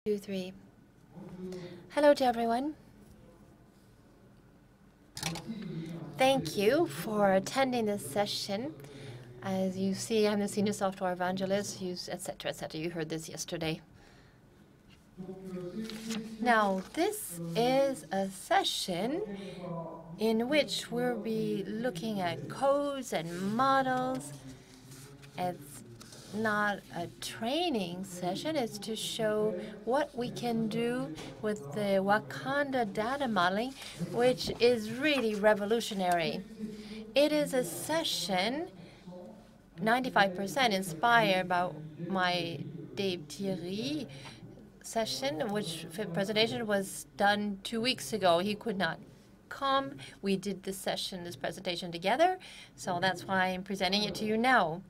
2, 3. Hello to everyone. Thank you for attending this session. As you see, I'm the senior software evangelist, etc., etc. You heard this yesterday. Now, this is a session in which we'll be looking at codes and models. It's not a training session, it's to show what we can do with the Wakanda data modeling, which is really revolutionary. It is a session 95% inspired by my Dave Thierry session, which presentation was done 2 weeks ago. He could not come. We did this presentation together, so that's why I'm presenting it to you now.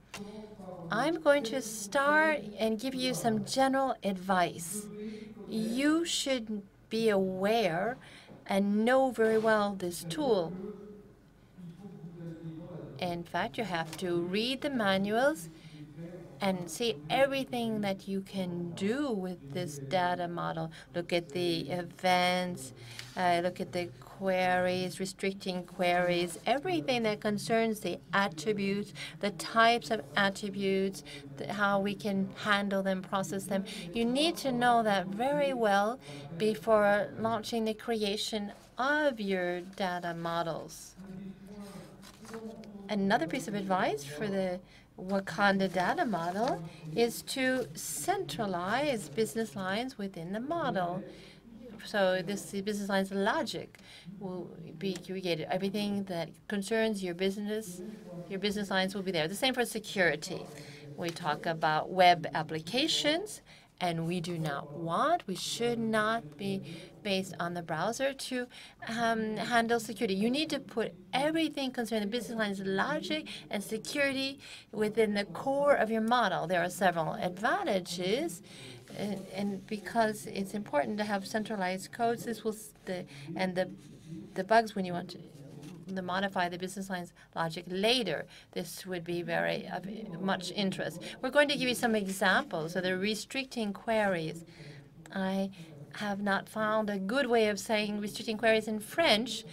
I'm going to start and give you some general advice. You should be aware and know very well this tool. In fact, you have to read the manuals and see everything that you can do with this data model. Look at the events, look at the queries, restricting queries, everything that concerns the attributes, the types of attributes, how we can handle them, process them. You need to know that very well before launching the creation of your data models. Another piece of advice for the Wakanda data model is to centralize business lines within the model. So this business lines logic will be created. Everything that concerns your business lines will be there. The same for security. We talk about web applications, and we should not be based on the browser to handle security. You need to put everything concerning the business lines logic and security within the core of your model. There are several advantages, and because it's important to have centralized codes, the bugs when you want to modify the business lines logic later. This would be very of much interest. We're going to give you some examples of the restricting queries. I have not found a good way of saying restricting queries in French,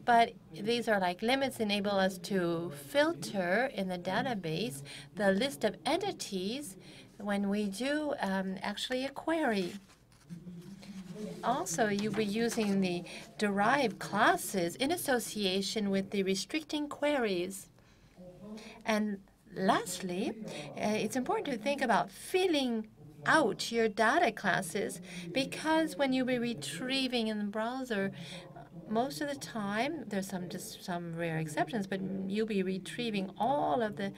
but these are like limits enable us to filter in the database the list of entities when we do actually a query. Also, you'll be using the derived classes in association with the restricting queries. And lastly, it's important to think about filling out your data classes, because when you'll be retrieving in the browser, most of the time, there's some rare exceptions, but you'll be retrieving all of the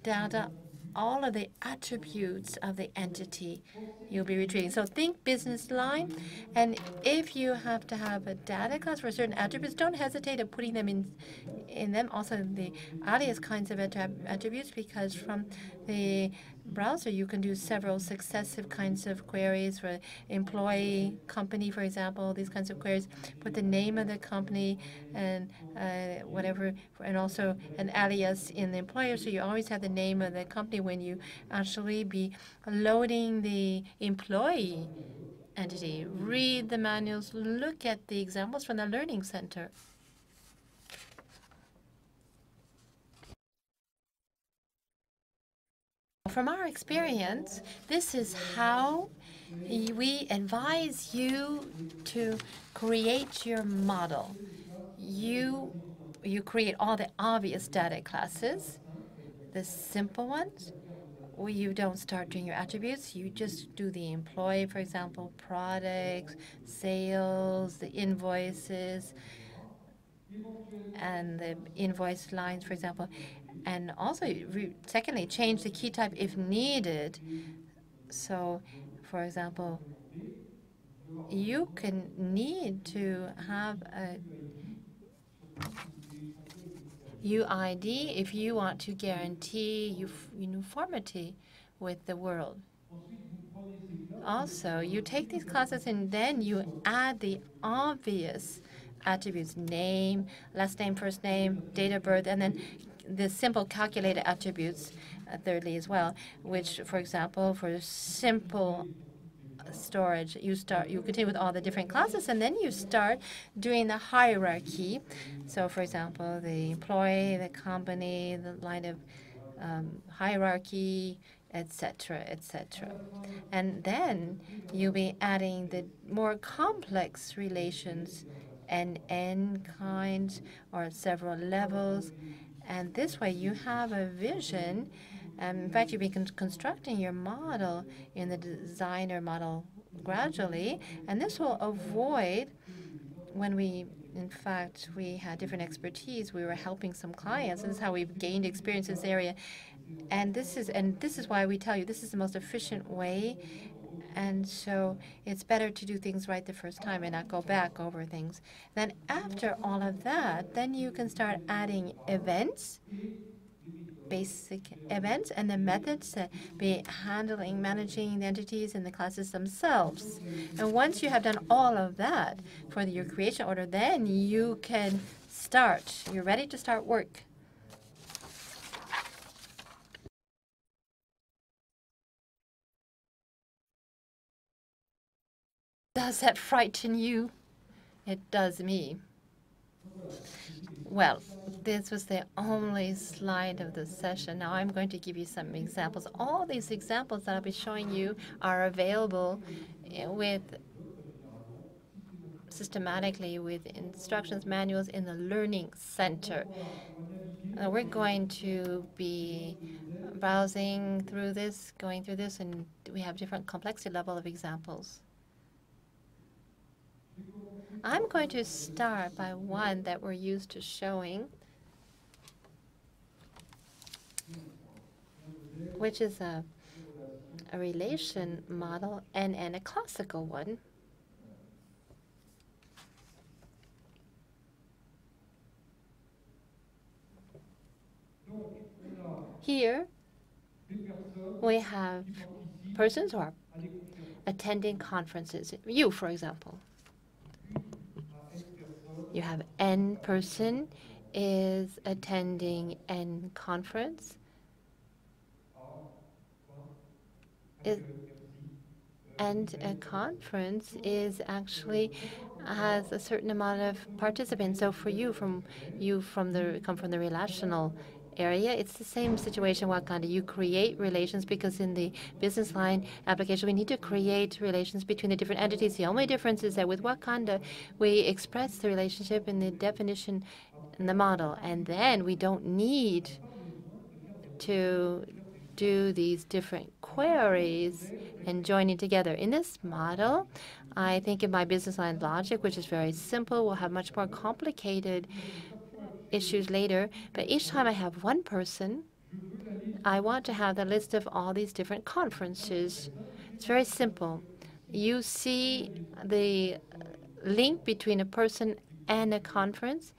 data, all of the attributes of the entity you'll be retrieving. So think business line, and if you have to have a data class for certain attributes, don't hesitate at putting them in them. Also the alias kinds of attributes, because from the browser you can do several successive kinds of queries for employee, company, for example, these kinds of queries. Put the name of the company and whatever, and also an alias in the employer, so you always have the name of the company when you actually be loading the employee entity. Read the manuals, look at the examples from the Learning Center. From our experience, this is how we advise you to create your model. You create all the obvious data classes, the simple ones, where you don't start doing your attributes. You just do the employee, for example, products, sales, the invoices, and the invoice lines, for example. And also, secondly, change the key type if needed. So, for example, you can need to have a UID if you want to guarantee uniformity with the world. Also, you take these classes and then you add the obvious attributes: name, last name, first name, date of birth, and then the simple calculated attributes, thirdly as well, which, for example, for simple storage. You continue with all the different classes, and then you start doing the hierarchy. So, for example, the employee, the company, the line of hierarchy, etc., etc. And then you'll be adding the more complex relations, N kinds or several levels. And this way you have a vision. In fact, you'll be constructing your model in the designer model gradually. And this will avoid when in fact, we had different expertise. We were helping some clients, and this is how we've gained experience in this area. And this is why we tell you this is the most efficient way. And so it's better to do things right the first time and not go back over things. Then after all of that, then you can start adding events, basic events, and the methods to be managing the entities and the classes themselves. And once you have done all of that for your creation order, then you can start. You're ready to start work. Does that frighten you? It does me. Well, this was the only slide of the session. Now I'm going to give you some examples. All these examples that I'll be showing you are available systematically with instructions manuals in the Learning Center. We're going to be browsing through this, going through this, and we have different complexity level of examples. I'm going to start by one that we're used to showing, which is a relation model and a classical one. Here, we have persons who are attending conferences. You, for example. You have N person is attending N conference. And a conference is actually has a certain amount of participants. So for you, come from the relational area, it's the same situation. Wakanda, you create relations because in the business line application, we need to create relations between the different entities. The only difference is that with Wakanda, we express the relationship in the definition in the model, and then we don't need to do these different queries and joining together. In this model, I think in my business line logic, which is very simple, we'll have much more complicated issues later. But each time I have one person, I want to have the list of all these different conferences. It's very simple. You see the link between a person and a conference,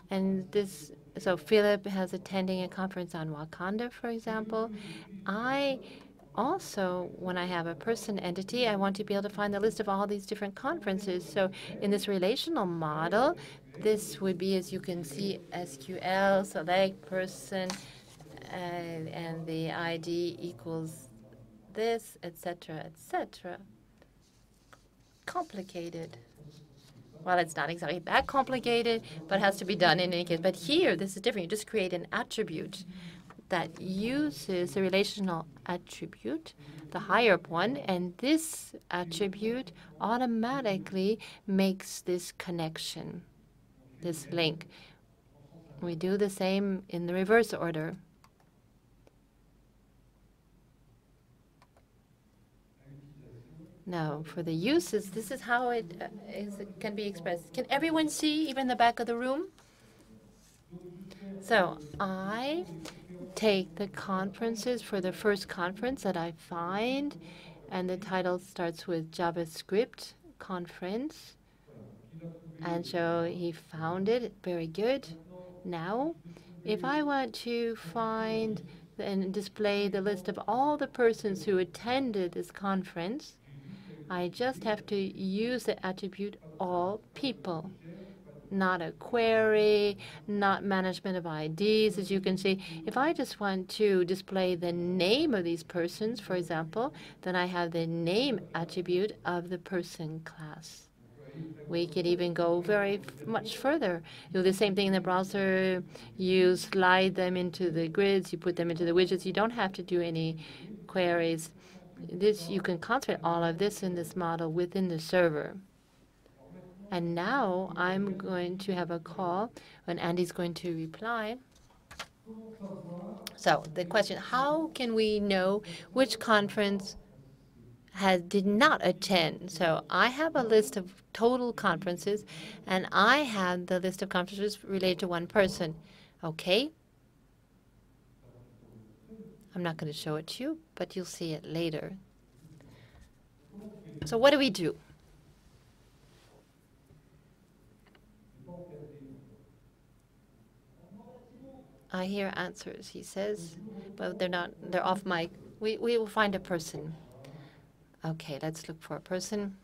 and this. So Philip has attending a conference on Wakanda, for example. I also, when I have a person entity, I want to be able to find the list of all these different conferences. So in this relational model, this would be, as you can see, SQL, select person, and the ID equals this, etc., etc. Complicated. Well, it's not exactly that complicated, but it has to be done in any case. But here, this is different. You just create an attribute that uses a relational attribute, the higher one, and this attribute automatically makes this connection, this link. We do the same in the reverse order. Now, for the uses, this is how it can be expressed. Can everyone see, even the back of the room? So I take the conferences for the first conference that I find, and the title starts with JavaScript conference. And so he found it. Very good. Now, if I want to find and display the list of all the persons who attended this conference, I just have to use the attribute all people. not a query, not management of IDs. As you can see, if I just want to display the name of these persons, for example, then I have the name attribute of the person class. We could even go very much further. You do the same thing in the browser. You slide them into the grids. You put them into the widgets. You don't have to do any queries. You can concentrate all of this in this model within the server. And now I'm going to have a call when Andy's going to reply. So the question, how can we know which conference did not attend? So I have a list of total conferences, and I have the list of conferences related to one person. Okay? I'm not going to show it to you, but you'll see it later. So what do we do? I hear answers, he says, but they're off mic. We will find a person. Okay, let's look for a person.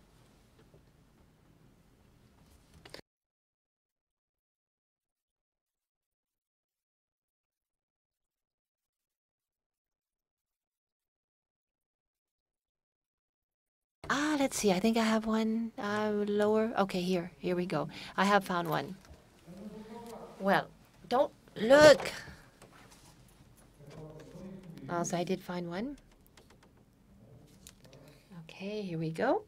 Let's see. I think I have one lower. Okay, here we go. I have found one. Well, don't look. Also, I did find one. Okay, here we go.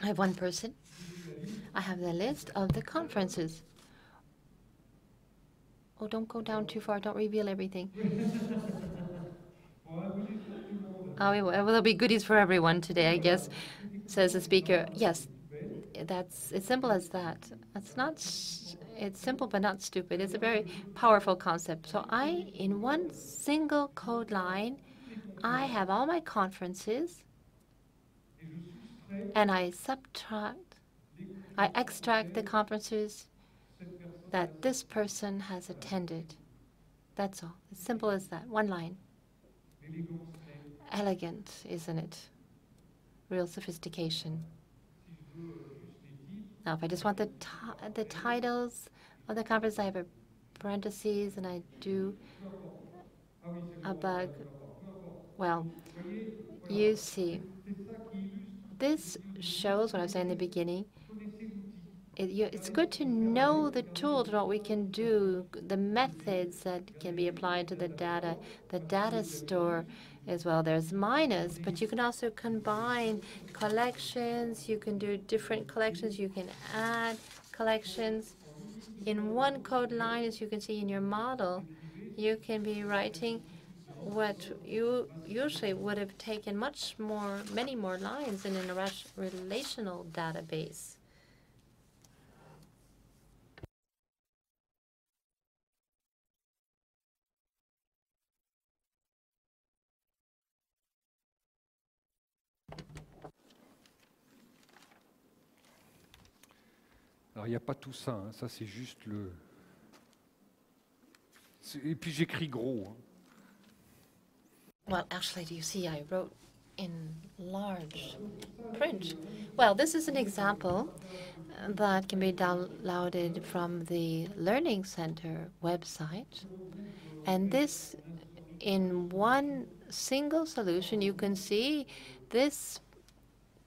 I have one person. I have the list of the conferences. Oh, don't go down too far. Don't reveal everything. Oh, there'll be goodies for everyone today, I guess, says the speaker. Yes, it's simple as that. It's simple but not stupid. It's a very powerful concept. So in one single code line, I have all my conferences, and I extract the conferences that this person has attended. That's all. As simple as that. One line. Elegant, isn't it? Real sophistication. Now, if I just want the titles of the conference, I have a parentheses, and I do a bug. Well, you see, this shows what I was saying in the beginning. It's good to know the tools, what we can do, the methods that can be applied to the data store as well. There's minus, but you can also combine collections. You can do different collections. You can add collections. In one code line, as you can see in your model, you can be writing what you usually would have taken many more lines in a relational database. Alors, il n'y a pas tout ça, hein. Ça c'est juste le... Et puis j'écris gros. Hein. Well, actually, do you see I wrote in large print? Well, this is an example that can be downloaded from the Learning Center website. And this, in one single solution, you can see this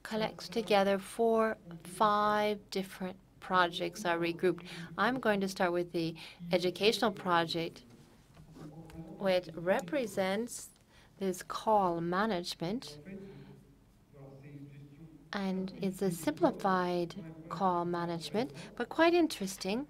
collects together 5 different projects are regrouped. I'm going to start with the educational project, which represents this call management, and it's a simplified call management, but quite interesting.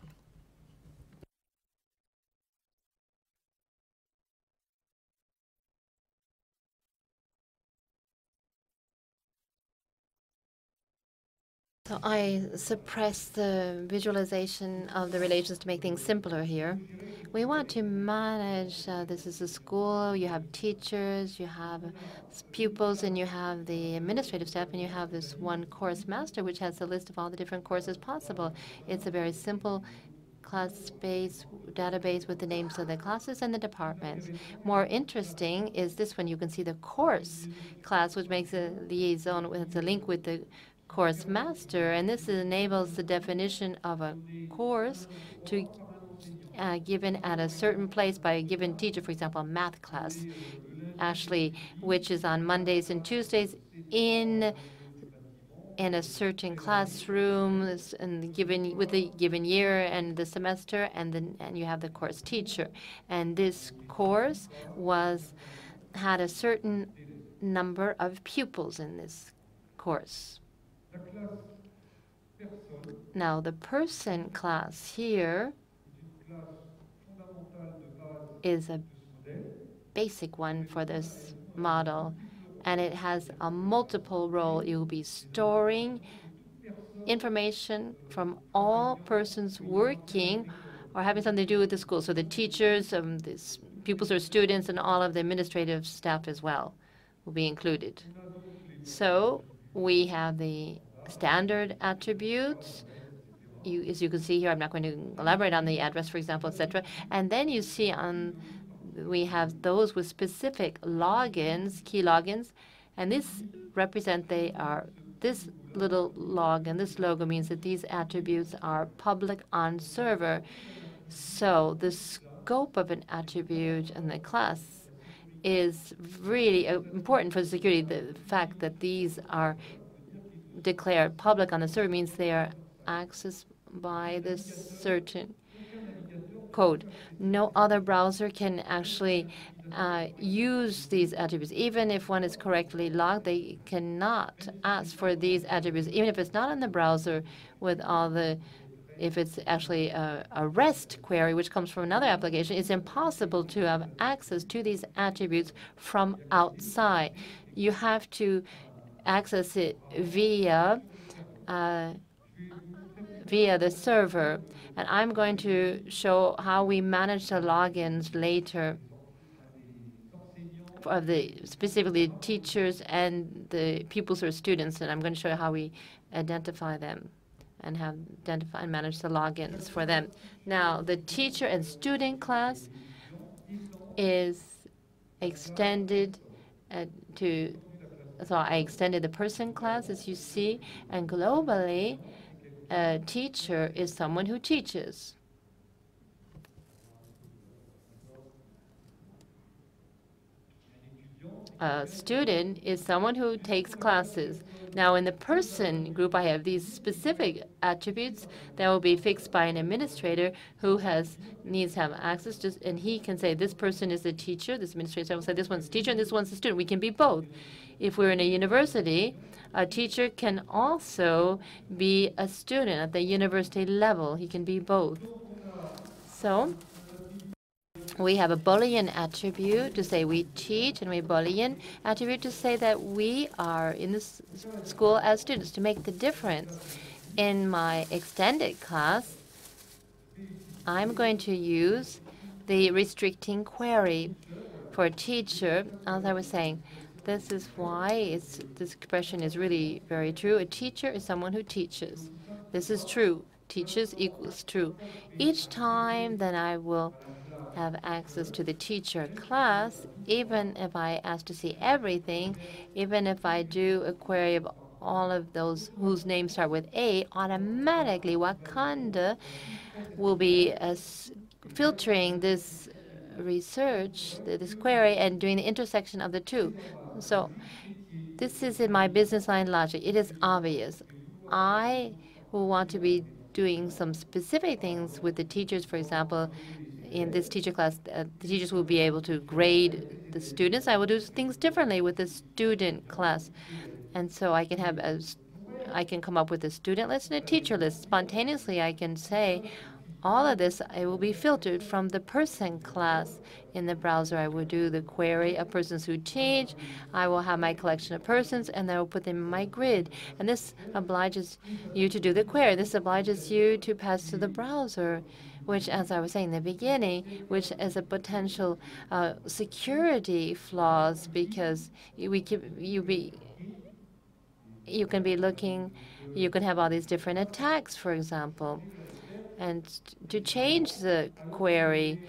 So I suppress the visualization of the relations to make things simpler here. We want to manage, this is a school, you have teachers, you have pupils, and you have the administrative staff, and you have this one course master, which has a list of all the different courses possible. It's a very simple class-based database with the names of the classes and the departments. More interesting is this one. You can see the course class, which makes a liaison with the link with the course master, and this enables the definition of a course to given at a certain place by a given teacher, for example, a math class, actually, which is on Mondays and Tuesdays in a certain classroom and given with the given year and the semester, and you have the course teacher, and this course had a certain number of pupils in this course. Now the person class here is a basic one for this model, and it has a multiple role. You will be storing information from all persons working or having something to do with the school. So the teachers, the pupils or students, and all of the administrative staff as well will be included. So we have the standard attributes. As you can see here, I'm not going to elaborate on the address, for example, etc. And then you see we have those with specific logins, key logins, and this represent this little log and this logo means that these attributes are public on server. So the scope of an attribute in the class is really important for the security. The fact that these are declared public on the server means they are accessed by this certain code. No other browser can actually use these attributes. Even if one is correctly logged, they cannot ask for these attributes, even if it's not in the browser with all the if it's actually a REST query, which comes from another application, it's impossible to have access to these attributes from outside. You have to access it via the server. And I'm going to show how we manage the logins later of specifically teachers and the pupils or students, and I'm going to show you how we identify them and manage the logins for them. Now, the teacher and student class is extended so I extended the person class, as you see, and globally, a teacher is someone who teaches. A student is someone who takes classes. Now, in the person group, I have these specific attributes that will be fixed by an administrator who needs to have access to, and he can say this person is a teacher, this administrator will say this one's a teacher and this one's a student. We can be both. If we're in a university, a teacher can also be a student at the university level. He can be both. So we have a Boolean attribute to say we teach, and we Boolean attribute to say that we are in this school as students, to make the difference. In my extended class, I'm going to use the restricting query for a teacher. As I was saying, this is why this expression is really very true. A teacher is someone who teaches. This is true. Teaches equals true. Each time that I will have access to the teacher class, even if I ask to see everything, even if I do a query of all of those whose names start with A, automatically Wakanda will be filtering this research, this query, and doing the intersection of the two. So this is in my business line logic. It is obvious. I will want to be doing some specific things with the teachers. For example, in this teacher class, the teachers will be able to grade the students. I will do things differently with the student class. And so I can come up with a student list and a teacher list. Spontaneously, I can say all of this, it will be filtered from the person class in the browser. I will do the query of persons who teach. I will have my collection of persons, and I will put them in my grid. And this obliges you to do the query. This obliges you to pass to the browser, which, as I was saying in the beginning, which is a potential security flaws, because you can be looking, you can have all these different attacks, for example. And to change the query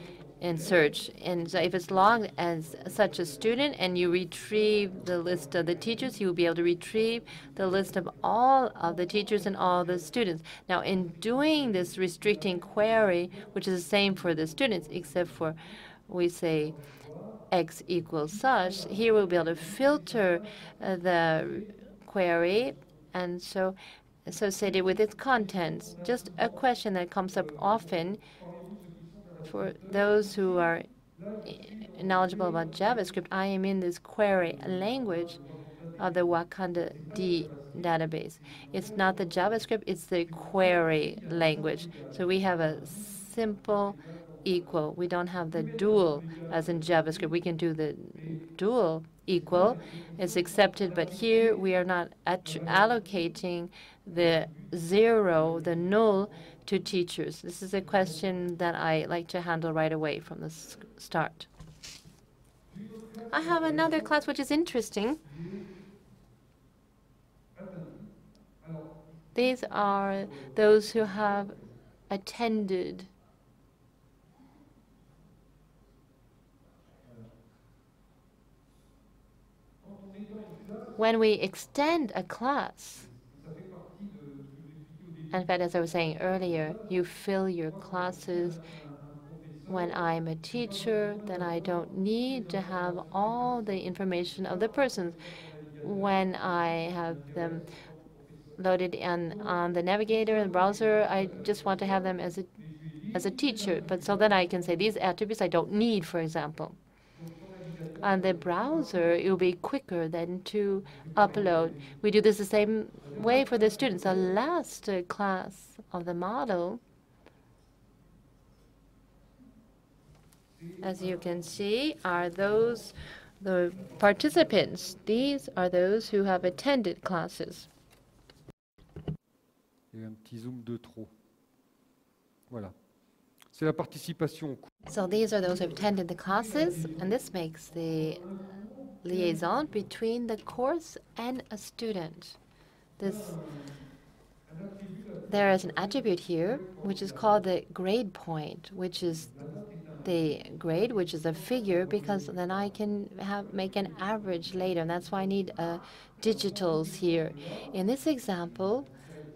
in search. And so if it's logged as such a student and you retrieve the list of the teachers, you will be able to retrieve the list of all of the teachers and all the students. Now, in doing this restricting query, which is the same for the students, except for we say x equals such, here we'll be able to filter the query, and so associated with its contents. Just a question that comes up often for those who are knowledgeable about JavaScript. I am in this query language of the Wakanda D database. It's not the JavaScript, it's the query language. So we have a simple equal. We don't have the dual as in JavaScript. We can do the dual equal. It's accepted, but here we are not allocating the zero, the null, to teachers. This is a question that I like to handle right away from the start. I have another class which is interesting. These are those who have attended. When we extend a class, in fact, as I was saying earlier, you fill your classes. When I'm a teacher, then I don't need to have all the information of the persons. When I have them loaded on the navigator and browser, I just want to have them as a teacher. But so then I can say these attributes I don't need, for example. On the browser, it will be quicker than to upload. We do this the same way for the students. The last class of the model, as you can see, are those the participants. These are those who have attended classes. Il y a un petit zoom de trop. Voilà. C'est la participation. So these are those who have attended the classes, and this makes the liaison between the course and a student. There is an attribute here which is called the grade point, which is the grade, which is a figure, because then I can make an average later, and that's why I need digitals here. In this example,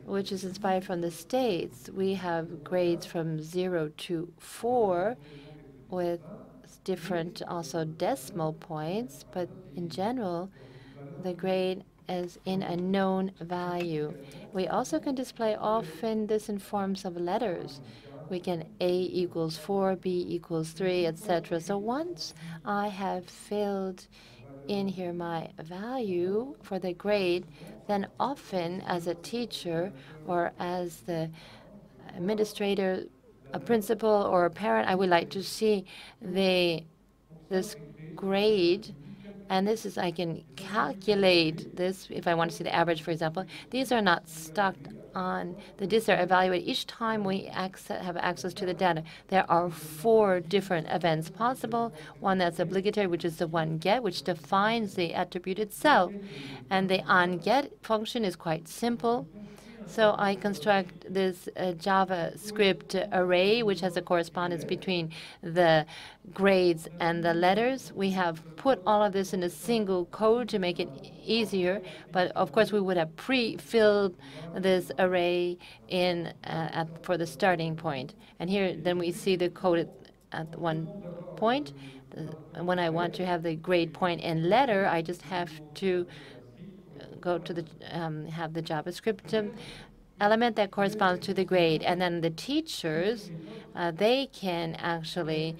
which is inspired from the States, we have grades from 0 to 4 with different also decimal points, but in general, the grade is in a known value. We also can display often this in forms of letters. We can A equals 4, B equals 3, etc. So once I have filled in here my value for the grade, then often as a teacher or as the administrator, a principal or a parent, I would like to see this grade. And this is, I can calculate this if I want to see the average, for example. These are not stuck on the disk. They're evaluated each time we have access to the data. There are 4 different events possible. One that's obligatory, which is the onGet, which defines the attribute itself. And the onGet function is quite simple. So I construct this JavaScript array, which has a correspondence between the grades and the letters. We have put all of this in a single code to make it easier, but of course we would have pre-filled this array in for the starting point. And here then we see the code at one point. When I want to have the grade point and letter, I just have to go to the have the JavaScript element that corresponds to the grade, and then the teachers they can actually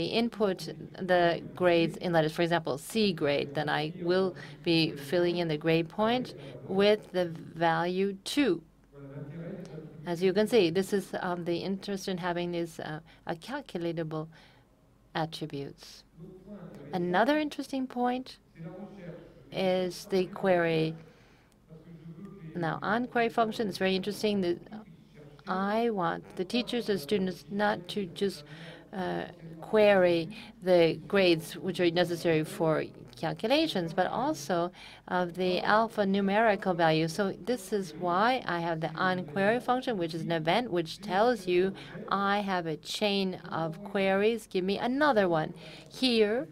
input the grades in letters. For example, C grade. Then I will be filling in the grade point with the value 2. As you can see, this is the interest in having these calculatable attributes. Another interesting point is the query. Now, on query function, it's very interesting that I want the teachers and students not to just query the grades which are necessary for calculations, but also of the alphanumerical value. So this is why I have the onQuery function, which is an event which tells you I have a chain of queries. Give me another one. Here,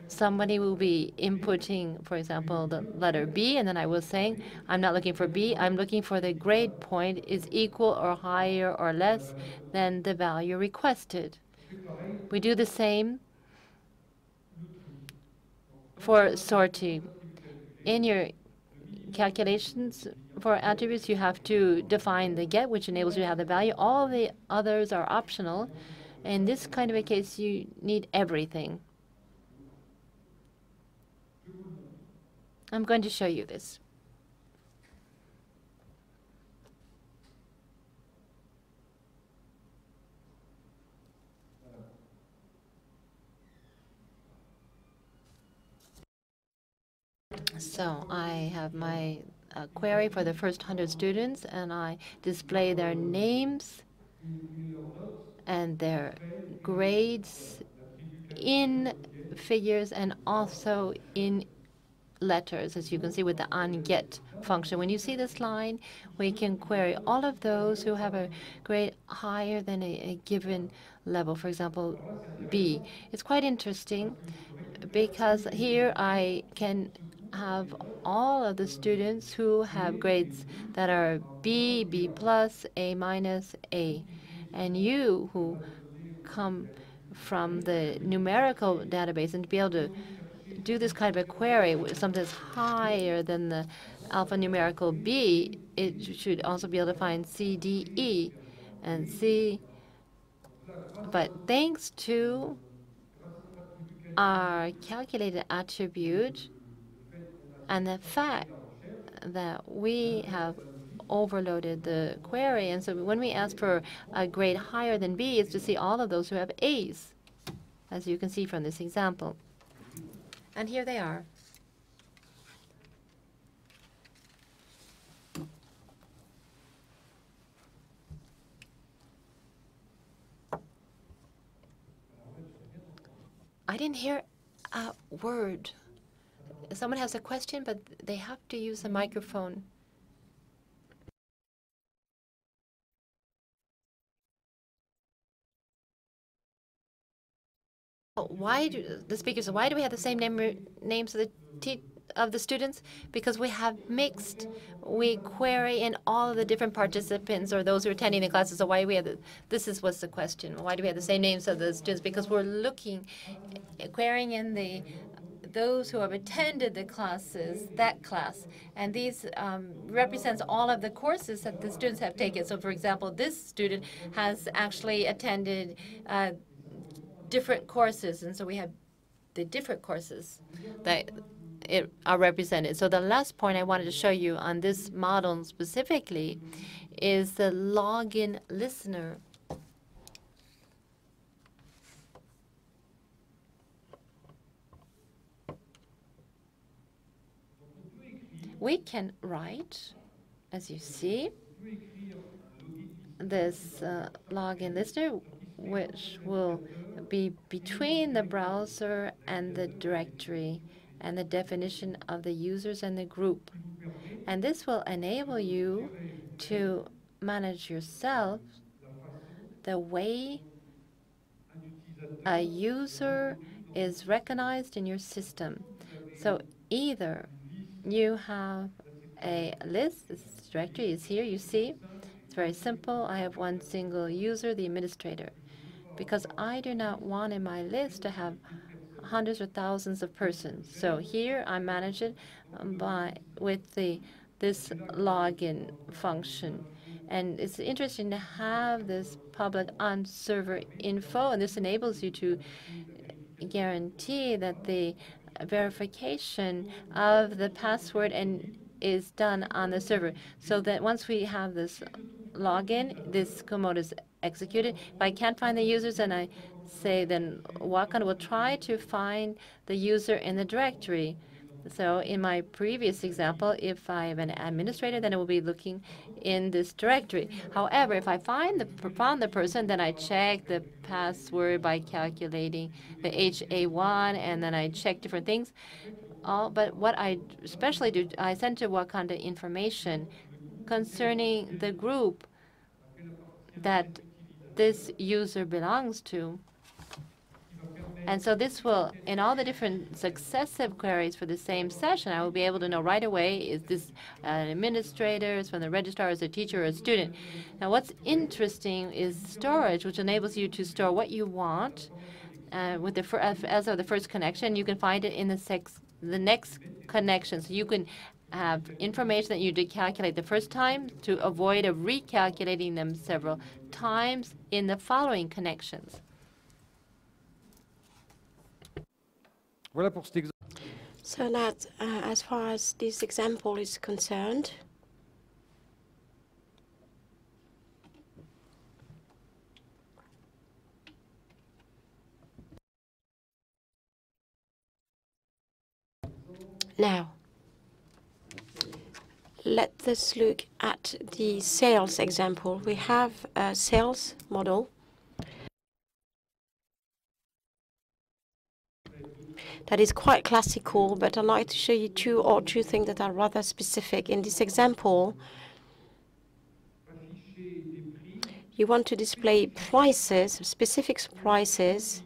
somebody will be inputting, for example, the letter B, and then I will say, I'm not looking for B, I'm looking for the grade point is equal or higher or less than the value requested. We do the same for sorting. In your calculations for attributes, you have to define the get, which enables you to have the value. All the others are optional. In this kind of a case, you need everything. I'm going to show you this. So I have my query for the first 100 students, and I display their names and their grades in figures and also in letters, as you can see with the onGet function. When you see this line, we can query all of those who have a grade higher than a given level, for example, B. It's quite interesting because here I can have all of the students who have grades that are B, B plus, A minus, A. And you who come from the numerical database and to be able to do this kind of a query with something that's higher than the alphanumerical B, it should also be able to find C, D, E, and C. But thanks to our calculated attribute and the fact that we have overloaded the query, and so when we ask for a grade higher than B, it's to see all of those who have A's, as you can see from this example. And here they are. I didn't hear a word. Someone has a question, but they have to use a microphone. Why do the speakers? Why do we have the same names of the students? Because we have mixed. We query in all of the different participants or those who are attending the classes. So why do we have this is what's the question. Why do we have the same names of the students? Because we're looking, querying in those who have attended the classes, that class. And these represents all of the courses that the students have taken. So for example, this student has actually attended different courses, and so we have the different courses that are represented. So the last point I wanted to show you on this model specifically is the login listener. We can write, as you see, this login listener, which will be between the browser and the directory and the definition of the users and the group. And this will enable you to manage yourself the way a user is recognized in your system. So either you have a list, this directory is here, you see. It's very simple. I have one single user, the administrator, because I do not want in my list to have hundreds or thousands of persons. So here I manage it with this login function. And it's interesting to have this public on server info, and this enables you to guarantee that the verification of the password is done on the server, so that once we have this login, this command is executed. If I can't find the users, and I say then Wacom will try to find the user in the directory. So in my previous example, if I have an administrator, then it will be looking in this directory. However, if I found the person, then I check the password by calculating the HA1, and then I check different things. But what I especially do, I send to Wakanda information concerning the group that this user belongs to. And so this will, in all the different successive queries for the same session, I will be able to know right away, is this an administrator, is from the registrar, is a teacher, or a student. Now what's interesting is storage, which enables you to store what you want with as of the first connection. You can find it in the next connection. So you can have information that you did calculate the first time to avoid recalculating them several times in the following connections. Voilà pour cet exemple. So that, as far as this example is concerned, now, let us look at the sales example. We have a sales model that is quite classical, but I'd like to show you two things that are rather specific. In this example, you want to display prices, specific prices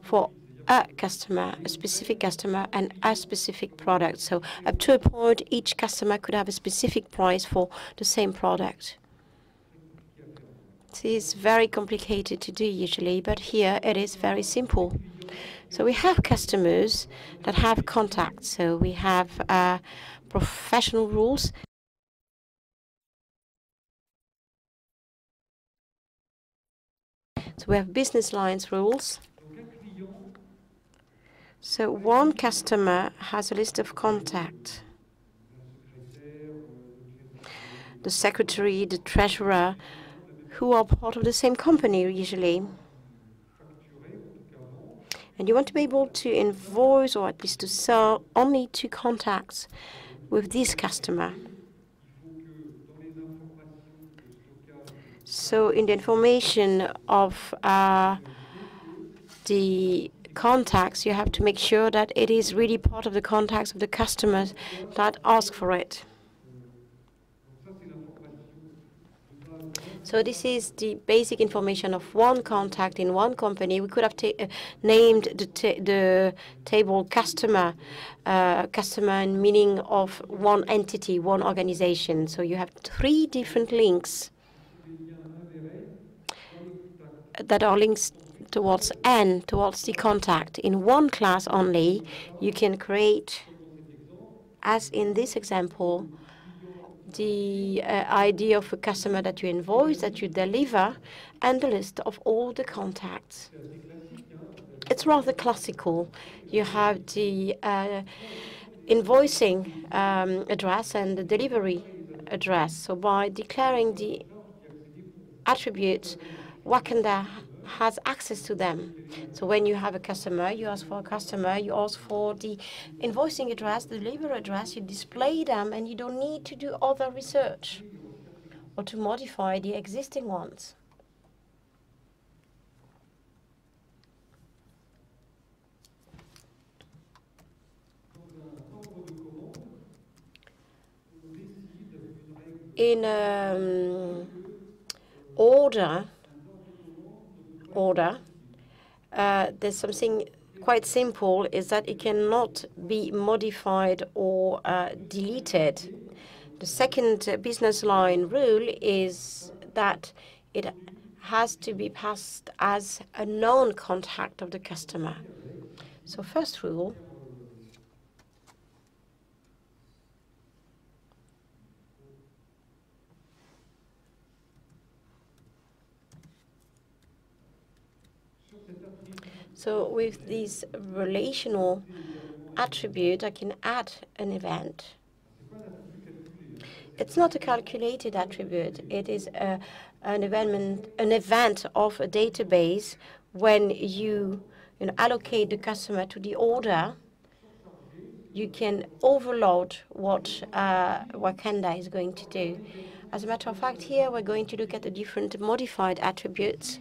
for a customer, a specific customer, and a specific product. So up to a point, each customer could have a specific price for the same product. This is very complicated to do usually, but here it is very simple. So we have customers that have contacts. So we have professional rules. So we have business lines rules. So one customer has a list of contacts. The secretary, the treasurer, who are part of the same company usually. And you want to be able to invoice, or at least to sell, only to contacts with this customer. So in the information of the contacts, you have to make sure that it is really part of the contacts of the customers that ask for it. So this is the basic information of one contact in one company. We could have named the table customer, customer meaning of one entity, one organization. So you have 3 different links that are links towards N, towards the contact. In one class only, you can create, as in this example, the ID of a customer that you invoice, that you deliver, and the list of all the contacts. It's rather classical. You have the invoicing address and the delivery address. So by declaring the attributes, Wakanda has access to them. So when you have a customer, you ask for a customer, you ask for the invoicing address, the delivery address, you display them, and you don't need to do other research or to modify the existing ones. In order, there's something quite simple, is that it cannot be modified or deleted. The second business line rule is that it has to be passed as a known contact of the customer. So first rule, so with this relational attribute, I can add an event. It's not a calculated attribute. It is an event of a database. When you allocate the customer to the order, you can overload what Wakanda is going to do. As a matter of fact, here we're going to look at the different modified attributes.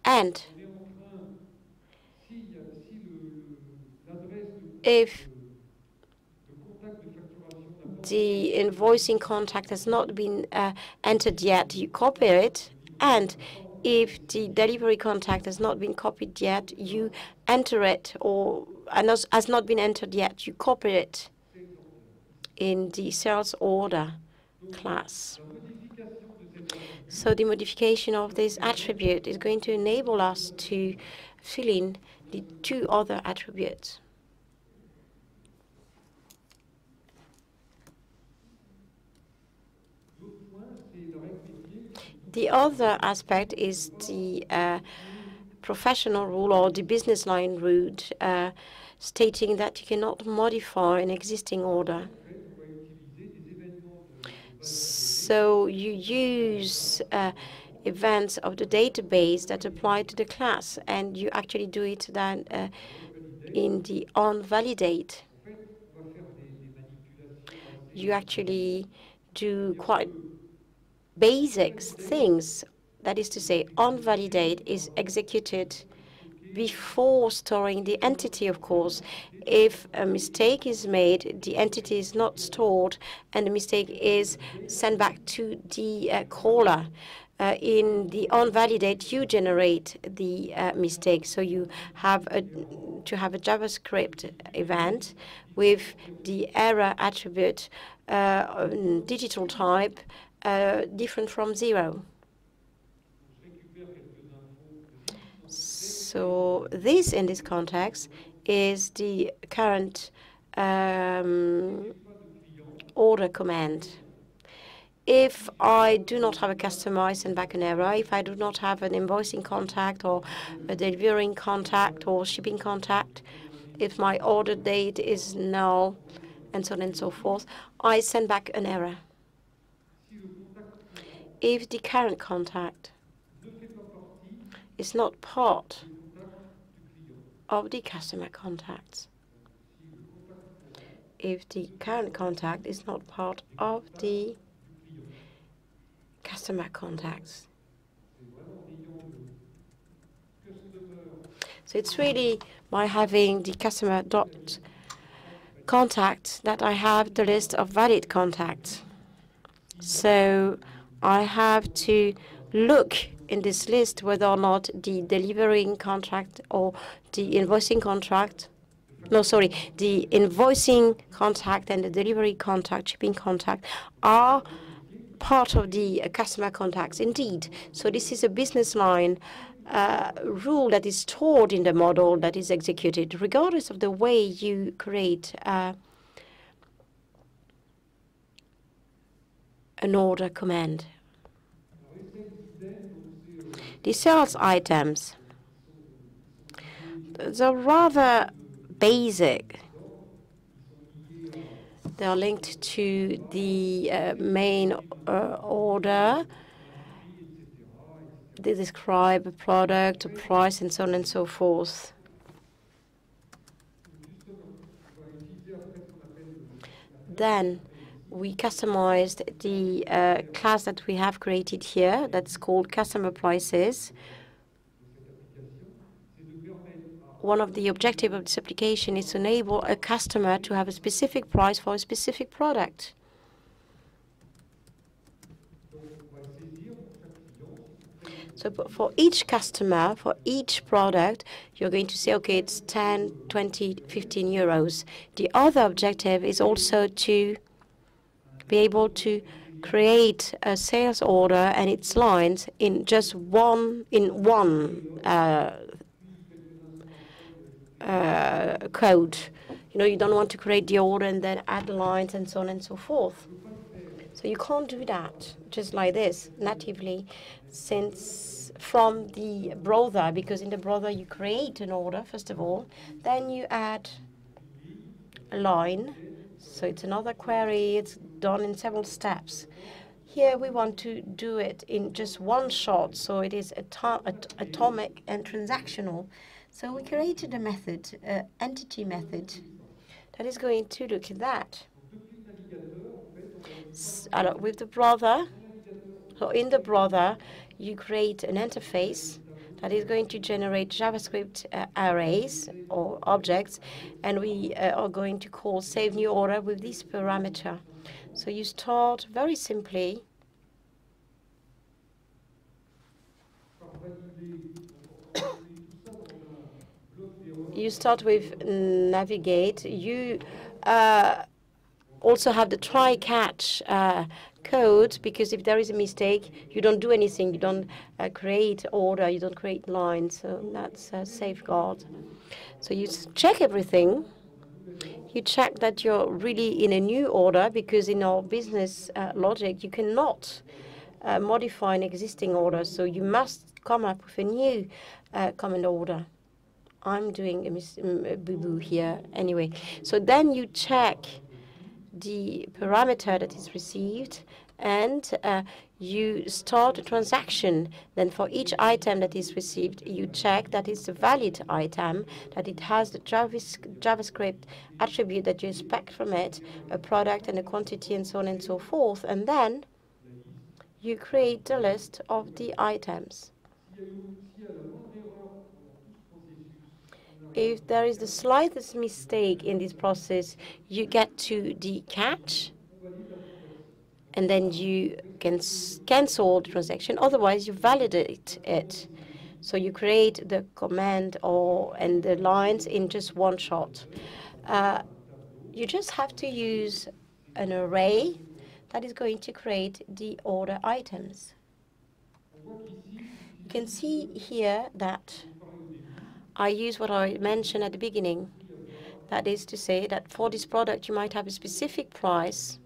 And if the invoicing contact has not been entered yet, you copy it. And if the delivery contact has not been copied yet, you enter it, or has not been entered yet, you copy it in the sales order class. So the modification of this attribute is going to enable us to fill in the two other attributes. The other aspect is the professional rule or the business line rule, stating that you cannot modify an existing order. So you use events of the database that apply to the class, and you actually do it then in the onValidate. You actually do quite basic things. That is to say, onValidate is executed before storing the entity, of course. If a mistake is made, the entity is not stored, and the mistake is sent back to the caller. In the onValidate, you generate the mistake. So you have to have a JavaScript event with the error attribute digital type different from 0. So this, in this context, is the current order command. If I do not have a customer, I send back an error. If I do not have an invoicing contact or a delivering contact or shipping contact, if my order date is null, and so on and so forth, I send back an error. If the current contact is not part of the customer contacts, if the current contact is not part of the customer contacts. So it's really by having the customer dot contact that I have the list of valid contacts. So I have to look in this list whether or not the delivering contract or the invoicing contract, the invoicing contact and the delivery contact, shipping contact, are part of the customer contacts indeed. So this is a business line rule that is stored in the model that is executed, regardless of the way you create an order command. The sales items, they're rather basic. They are linked to the main order. They describe a product, a price, and so on and so forth. Then we customized the class that we have created here that's called customer prices. One of the objectives of this application is to enable a customer to have a specific price for a specific product. So for each customer, for each product, you're going to say, OK, it's 10, 20, 15 euros. The other objective is also to be able to create a sales order and its lines in just one code. You know, you don't want to create the order and then add the lines and so on and so forth. So you can't do that just like this natively, since from the browser, because in the browser you create an order first of all, then you add a line. So it's another query. It's done in several steps. Here we want to do it in just one shot, so it is atomic and transactional. So we created a method, entity method, that is going to look at that. With the browser, so in the browser, you create an interface that is going to generate JavaScript arrays or objects, and we are going to call save new order with this parameter. So you start very simply. You start with navigate. You also have the try-catch code, because if there is a mistake, you don't do anything. You don't create order. You don't create lines. So that's a safeguard. So you check everything. You check that you're really in a new order, because in our business logic, you cannot modify an existing order. So you must come up with a new command order. I'm doing a boo-boo here anyway. So then you check the parameter that is received, and you start a transaction. Then for each item that is received, you check that it's a valid item, that it has the JavaScript attribute that you expect from it, a product and a quantity, and so on and so forth. And then you create the list of the items. If there is the slightest mistake in this process, you get to the catch, and then you can cancel the transaction. Otherwise, you validate it. So you create the command and the lines in just one shot. You just have to use an array that is going to create the order items. You can see here that I use what I mentioned at the beginning. That is to say that for this product, you might have a specific price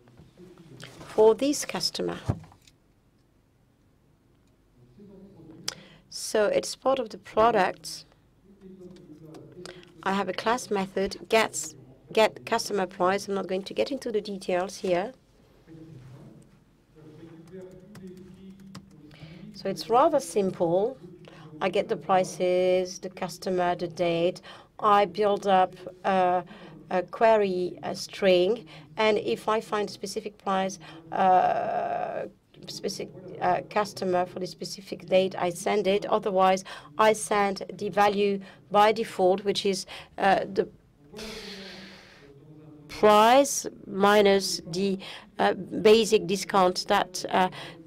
for this customer. So it's part of the product. I have a class method, get customer price. I'm not going to get into the details here. So it's rather simple. I get the prices, the customer, the date. I build up a query string, and if I find a specific price, specific customer for the specific date, I send it. Otherwise, I send the value by default, which is the price minus the basic discount that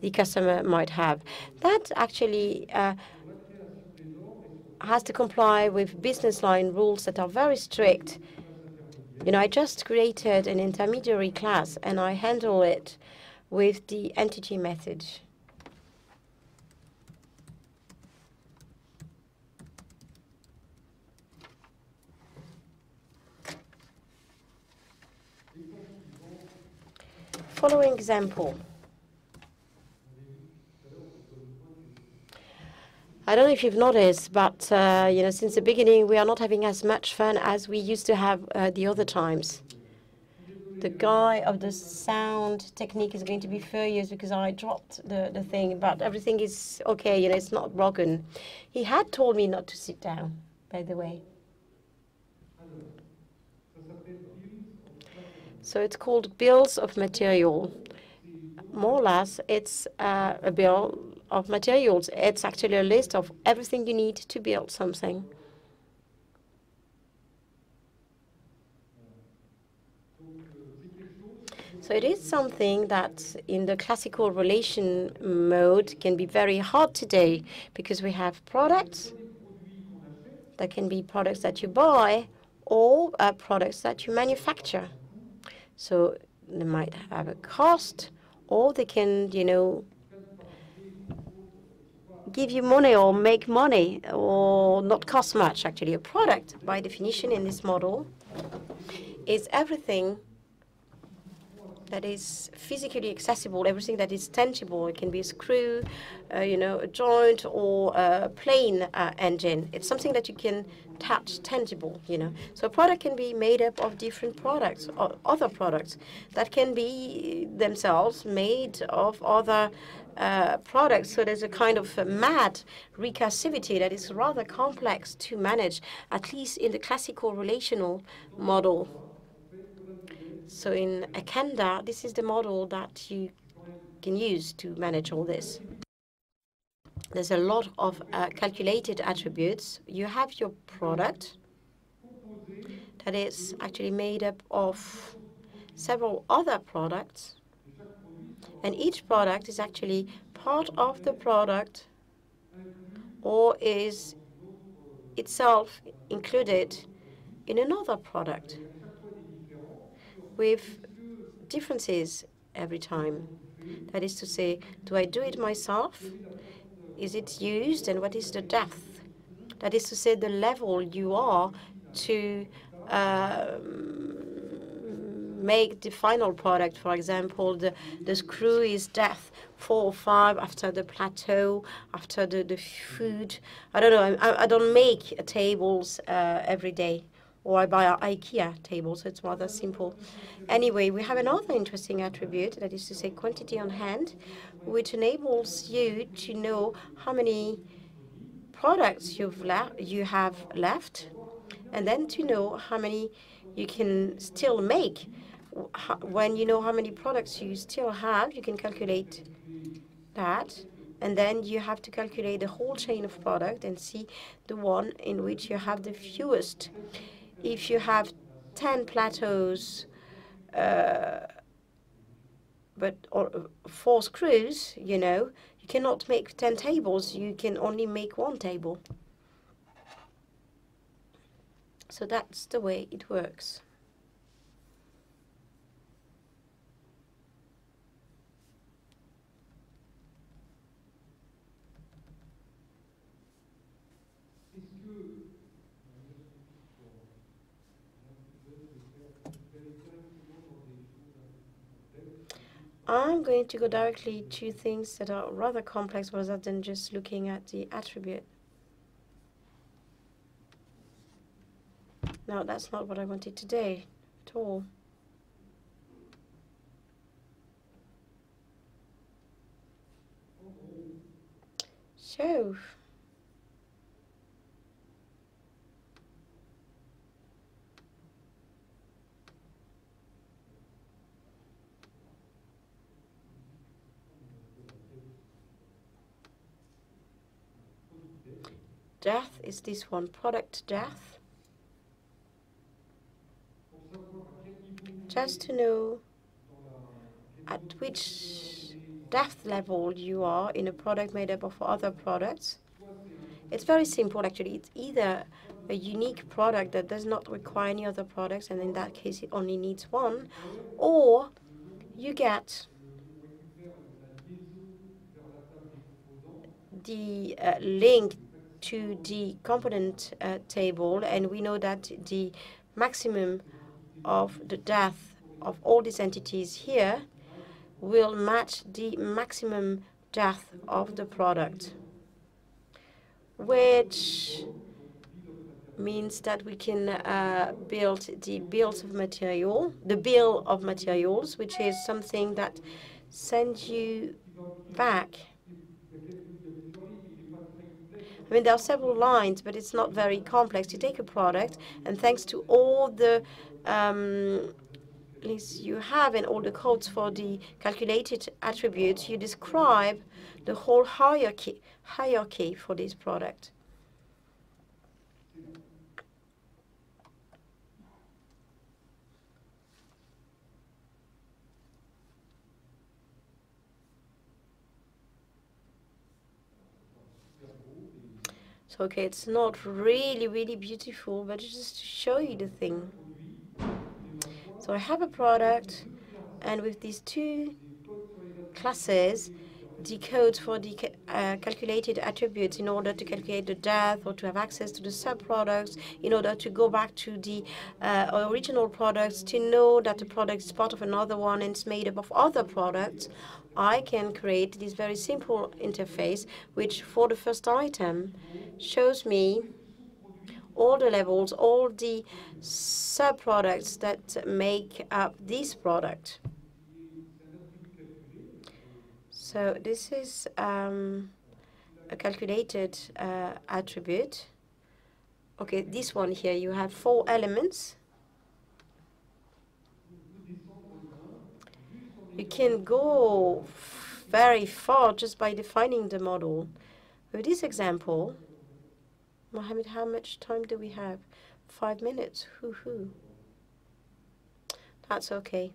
the customer might have. That actually has to comply with business line rules that are very strict. You know, I just created an intermediary class, and I handle it with the entity method. Following example. I don't know if you've noticed, but you know, since the beginning, we are not having as much fun as we used to have the other times. The guy of the sound technique is going to be furious because I dropped the thing, but everything is okay. You know, it's not broken. He had told me not to sit down, by the way. So it's called bills of material. More or less, it's a bill of materials. It's actually a list of everything you need to build something. So it is something that in the classical relation mode can be very hard today, because we have products that can be products that you buy or products that you manufacture. So they might have a cost, or they can, you know, give you money or make money or not cost much. Actually, a product, by definition in this model, is everything that is physically accessible, everything that is tangible. It can be a screw, you know, a joint, or a plane engine. It's something that you can touch, tangible, you know. So a product can be made up of different products or other products that can be themselves made of other products. So there's a kind of mad recursivity that is rather complex to manage, at least in the classical relational model. So in Akanda, this is the model that you can use to manage all this. There's a lot of calculated attributes. You have your product that is actually made up of several other products, and each product is actually part of the product or is itself included in another product with differences every time. That is to say, do I do it myself? Is it used, and what is the depth? That is to say, the level you are to make the final product. For example, the screw is depth 4 or 5 after the plateau, after the food. I don't know. I don't make tables every day, or I buy an IKEA table, so it's rather simple. Anyway, we have another interesting attribute, that is to say quantity on hand, which enables you to know how many products you have left, and then to know how many you can still make. When you know how many products you still have, you can calculate that, and then you have to calculate the whole chain of product and see the one in which you have the fewest. If you have 10 plateaus, or 4 screws, you cannot make 10 tables. You can only make 1 table. So that's the way it works. I'm going to go directly to things that are rather complex rather than just looking at the attribute. No, that's not what I wanted today at all. So, depth is this one, product depth. Just to know at which depth level you are in a product made up of other products. It's very simple, actually. It's either a unique product that does not require any other products, and in that case it only needs one, or you get the link to the component table, and we know that the maximum of the depth of all these entities here will match the maximum depth of the product, which means that we can build the bill of materials, which is something that sends you back. I mean, there are several lines, but it's not very complex. You take a product, and thanks to all the links you have and all the codes for the calculated attributes, you describe the whole hierarchy for this product. So, okay, it's not really, really beautiful, but just to show you the thing. So I have a product, and with these 2 classes, the codes for the calculated attributes in order to calculate the depth or to have access to the sub-products, in order to go back to the original products, to know that the product is part of another one and it's made up of other products, I can create this very simple interface, which for the first item shows me all the levels, all the sub-products that make up this product. So this is a calculated attribute. Okay, this one here, you have 4 elements. You can go very far just by defining the model. With this example, Mohammed, how much time do we have? 5 minutes. Hoo-hoo. That's okay.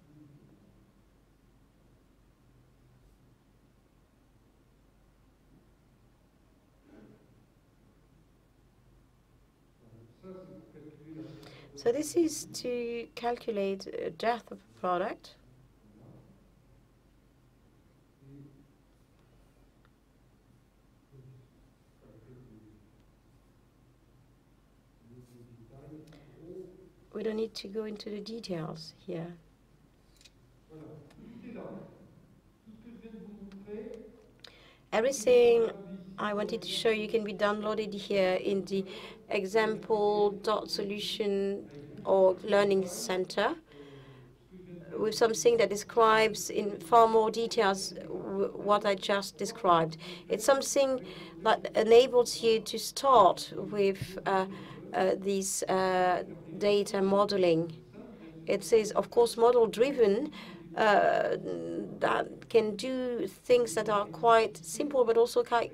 So this is to calculate depth of a product. We don't need to go into the details here. Everything I wanted to show you can be downloaded here in the example.solution or learning center with something that describes in far more details what I just described. It's something that enables you to start with this data modeling. It says, of course, model-driven that can do things that are quite simple but also quite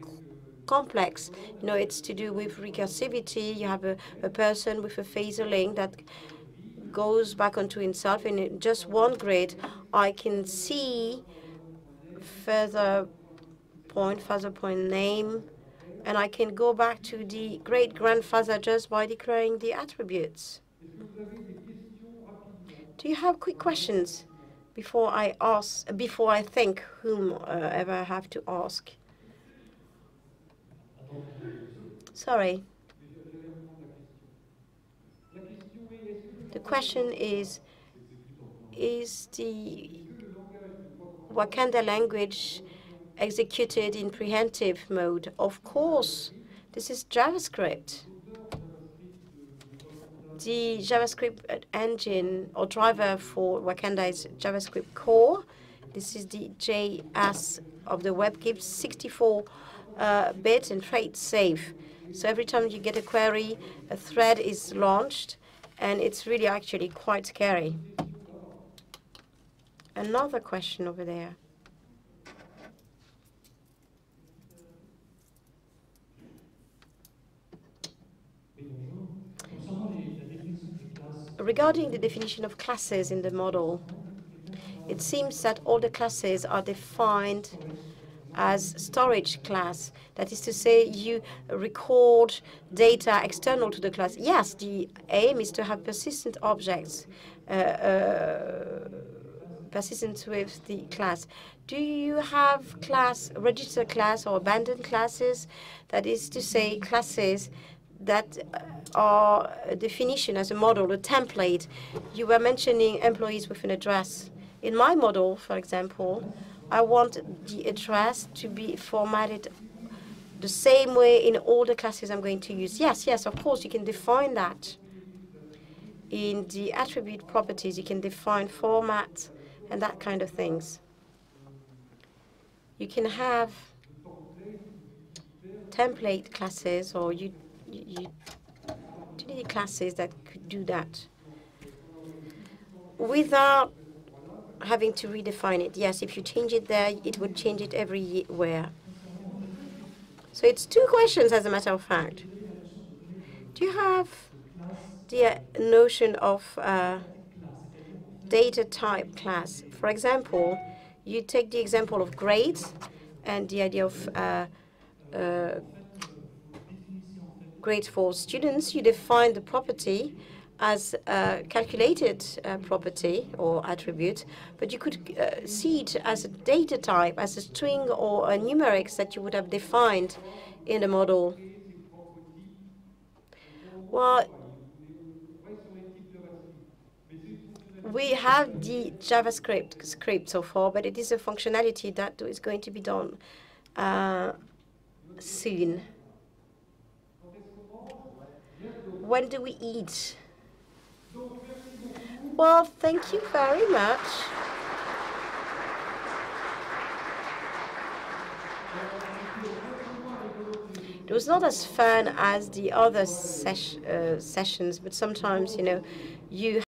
complex. You know, it's to do with recursivity. You have a person with a phasor link that goes back onto himself, and in just one grid, I can see further point name, and I can go back to the great-grandfather just by declaring the attributes. Do you have quick questions before I think whomever I have to ask? Sorry. The question is the Wakanda language executed in preemptive mode? Of course, this is JavaScript. The JavaScript engine or driver for Wakanda is JavaScript core. This is the JS of the WebKit, 64 bit and thread safe. So every time you get a query, a thread is launched, and it's really actually quite scary. Another question over there. Regarding the definition of classes in the model, it seems that all the classes are defined as storage class. That is to say, you record data external to the class. Yes, the aim is to have persistent objects, persistent with the class. Do you have register class or abandoned classes? That is to say, classes that are a definition as a model, a template. You were mentioning employees with an address. In my model, for example, I want the address to be formatted the same way in all the classes I'm going to use. Yes, of course, you can define that. In the attribute properties, you can define format and that kind of things. You can have template classes or utility classes that could do that without having to redefine it. Yes, if you change it there, it would change it everywhere. So it's two questions, as a matter of fact. Do you have the notion of data type class? For example, you take the example of grades and the idea of grades for students. You define the property as a calculated property or attribute, but you could see it as a data type, as a string or a numerics that you would have defined in the model. Well, we have the JavaScript script so far, but it is a functionality that is going to be done soon. When do we eat? Well, thank you very much. It was not as fun as the other sessions, but sometimes, you know, you